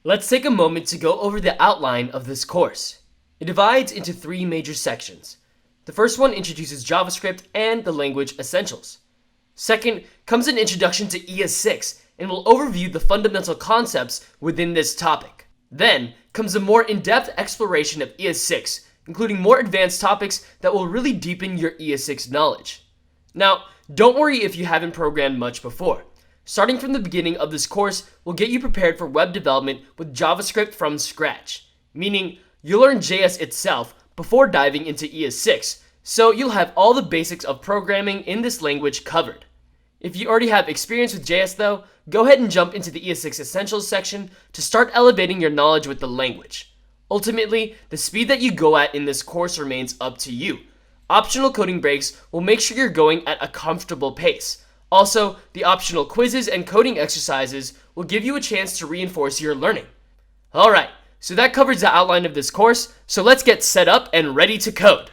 Let's take a moment to go over the outline of this course. It divides into three major sections. The first one introduces JavaScript and the language essentials. Second comes an introduction to ES6 and will overview the fundamental concepts within this topic. Then comes a more in-depth exploration of ES6, including more advanced topics that will really deepen your ES6 knowledge. Now, don't worry if you haven't programmed much before. Starting from the beginning of this course will get you prepared for web development with JavaScript from scratch, meaning you'll learn JS itself before diving into ES6, so you'll have all the basics of programming in this language covered. If you already have experience with JS though, go ahead and jump into the ES6 Essentials section to start elevating your knowledge with the language. Ultimately, the speed that you go at in this course remains up to you. Optional coding breaks will make sure you're going at a comfortable pace. Also, the optional quizzes and coding exercises will give you a chance to reinforce your learning. Alright, so that covers the outline of this course, so let's get set up and ready to code.